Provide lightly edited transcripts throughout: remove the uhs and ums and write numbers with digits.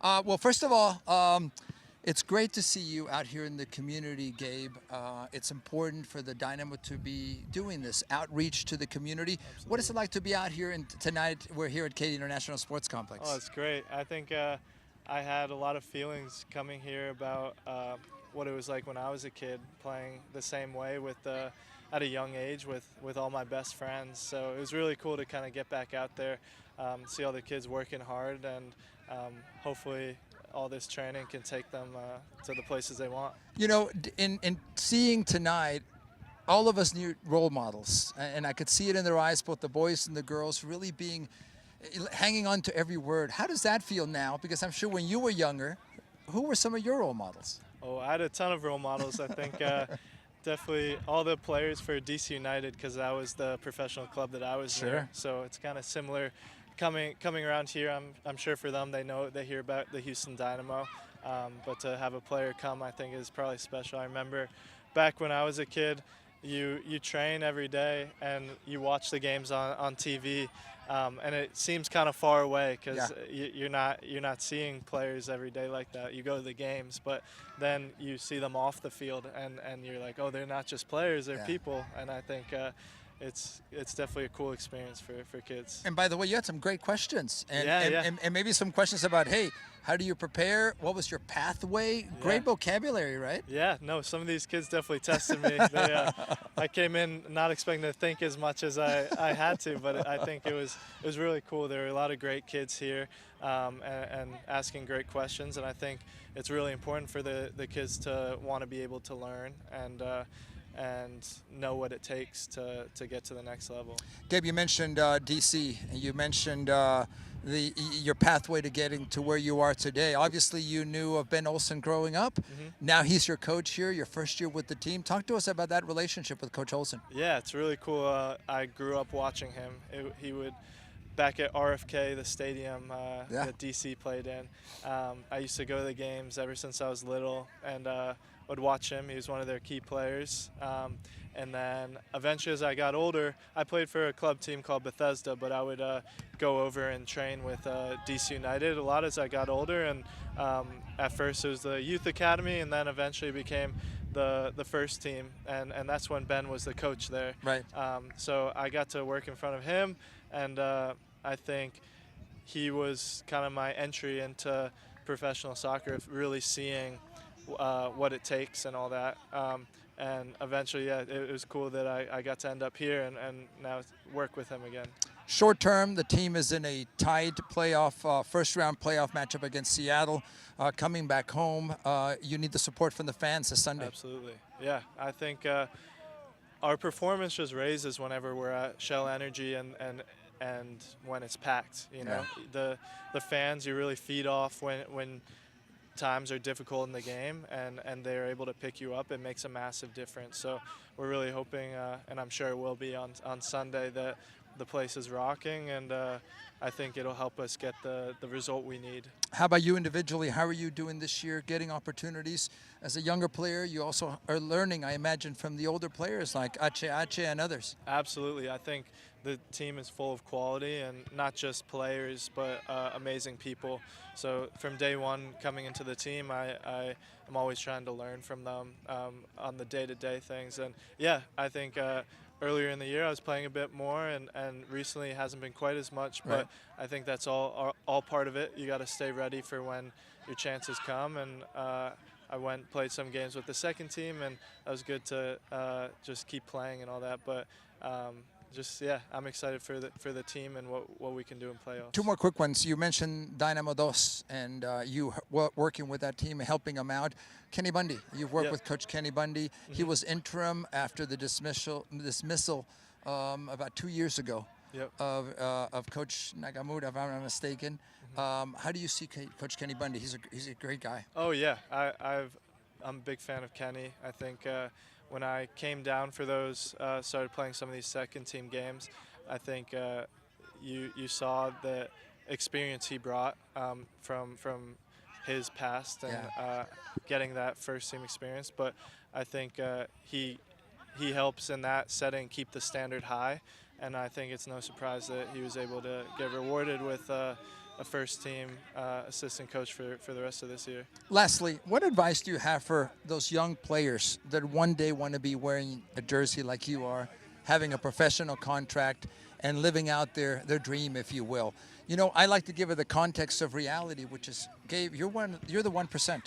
Well, first of all, it's great to see you out here in the community, Gabe. It's important for the Dynamo to be doing this outreach to the community. What is Absolutely. it like to be out here? And tonight, we're here at Katy International Sports Oh, Complex. it's great. I think I had a lot of feelings coming here about what it was like when I was a kid, playing the same way at a young age with all my best friends. So it was really cool to kind of get back out there, see all the kids working hard, and hopefully all this training can take them to the places they want. You know, in seeing tonight, all of us need role models, and I could see it in their eyes, both the boys and the girls, really being hanging on to every word. How does that feel now? Because I'm sure when you were younger, who were some of your role models? Oh, I had a ton of role models. I think definitely all the players for DC United, because that was the professional club that I was near. Sure. So it's kind of similar. Coming around here, I'm sure for them they hear about the Houston Dynamo, but to have a player come, I think is probably special. I remember back when I was a kid, you train every day and you watch the games on TV, and it seems kind of far away Yeah. because you're not seeing players every day like that. You go to the games, but then you see them off the field, and you're like, oh, they're not just players, they're Yeah. people. And I think it's definitely a cool experience for kids. And by the way, you had some great questions, and, Yeah, and, yeah. and, and maybe some questions about, hey, how do you prepare? What was your pathway? Yeah. Great vocabulary, right? Yeah, no, some of these kids definitely tested me. I came in not expecting to think as much as I had to, but I think it was really cool. There were a lot of great kids here, and asking great questions, and I think it's really important for the kids to want to be able to learn and know what it takes to get to the next level. Gabe, you mentioned DC, and you mentioned your pathway to getting to where you are today. Obviously, you knew of Ben Olsen growing up. Hmm. Now he's your coach here, your first year with the team. Talk to us about that relationship with Coach Olsen. Yeah, it's really cool. I grew up watching him. He would back at RFK, the stadium Yeah. that DC played in. I used to go to the games ever since I was little, and would watch him. He was one of their key players. And then eventually, as I got older, I played for a club team called Bethesda, but I would go over and train with DC United a lot as I got older. And at first, it was the youth academy, and then eventually became the first team, and that's when Ben was the coach there. Right. So I got to work in front of him, and I think he was kind of my entry into professional soccer, of really seeing what it takes and all that. And eventually, yeah, it was cool that I got to end up here and now work with him again. Short term, the team is in a tied playoff, first round playoff matchup against Seattle. Coming back home, you need the support from the fans this Sunday. Absolutely. Yeah, I think our performance just raises whenever we're at Shell Energy and when it's packed. You know, the fans you really feed off when times are difficult in the game and they're able to pick you up. It makes a massive difference. So we're really hoping, and I'm sure it will be on Sunday, that the place is rocking, and I think it'll help us get the result we need. How about you individually? How are you doing this year, getting opportunities? As a younger player, you also are learning, I imagine, from the older players like Ache and others. Absolutely. I think the team is full of quality, and not just players, but amazing people. So from day one coming into the team, I am always trying to learn from them on the day-to-day things. And yeah, I think earlier in the year I was playing a bit more, and recently it hasn't been quite as much, but Right. I think that's all part of it. You got to stay ready for when your chances come, and I went played some games with the second team, and that was good to just keep playing and all that. But just yeah, I'm excited for the team and what we can do in playoffs. Two more quick ones. You mentioned Dynamo Dos, and you working with that team, helping them out. Kenny Bundy, you've worked Yep. with Coach Kenny Bundy. He was interim after the dismissal about 2 years ago Yep. of Coach Nagamura, if I'm not mistaken. How do you see Coach Kenny Bundy? He's a great guy. Oh yeah, I'm a big fan of Kenny. I think when I came down for those, started playing some of these second team games, I think you saw the experience he brought from his past and getting that first team experience. But I think he helps in that setting keep the standard high, and I think it's no surprise that he was able to get rewarded with a first-team assistant coach for the rest of this year. Lastly, what advice do you have for those young players that one day want to be wearing a jersey like you are, having a professional contract, and living out their dream, if you will? You know, I like to give it the context of reality, which is, Gabe, you're the 1%.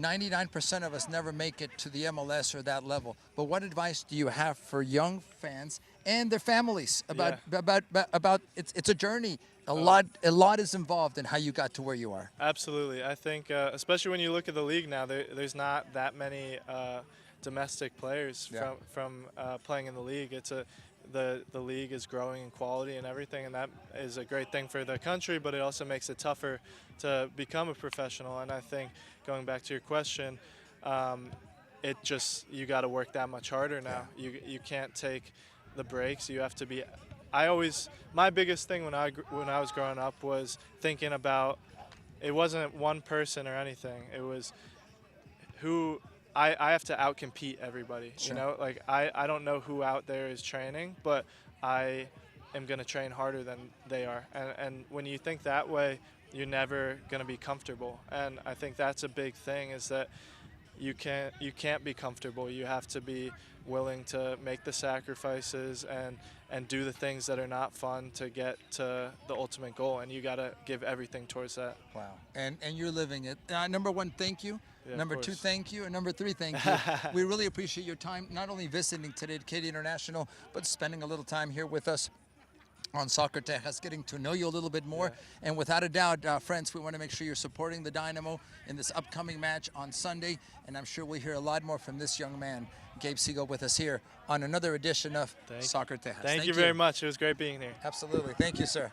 99% of us never make it to the MLS or that level. But what advice do you have for young fans and their families about it's a journey? A lot is involved in how you got to where you are. Absolutely. I think, especially when you look at the league now, there's not that many domestic players from playing in the league. The league is growing in quality and everything, and that is a great thing for the country, but it also makes it tougher to become a professional. And I think, going back to your question, you got to work that much harder now. You can't take the breaks. You have to be. My biggest thing when I was growing up was thinking about, it wasn't one person or anything. It was who I have to outcompete everybody. Sure. You know, like I don't know who out there is training, but I am going to train harder than they are. And when you think that way, you're never going to be comfortable. And I think that's a big thing, is that you can't be comfortable. You have to be willing to make the sacrifices and do the things that are not fun to get to the ultimate goal, and you got to give everything towards that. Wow. And you're living it. Number one, thank you. Yeah, number two, thank you. And number three, thank you. We really appreciate your time, not only visiting today at Katy International, but spending a little time here with us on Soccer Texas, getting to know you a little bit more. Yeah. And without a doubt, friends, we want to make sure you're supporting the Dynamo in this upcoming match on Sunday. And I'm sure we'll hear a lot more from this young man, Gabe Segal, with us here on another edition of Soccer Texas. Thank you very much. It was great being here. Absolutely. Thank you, sir.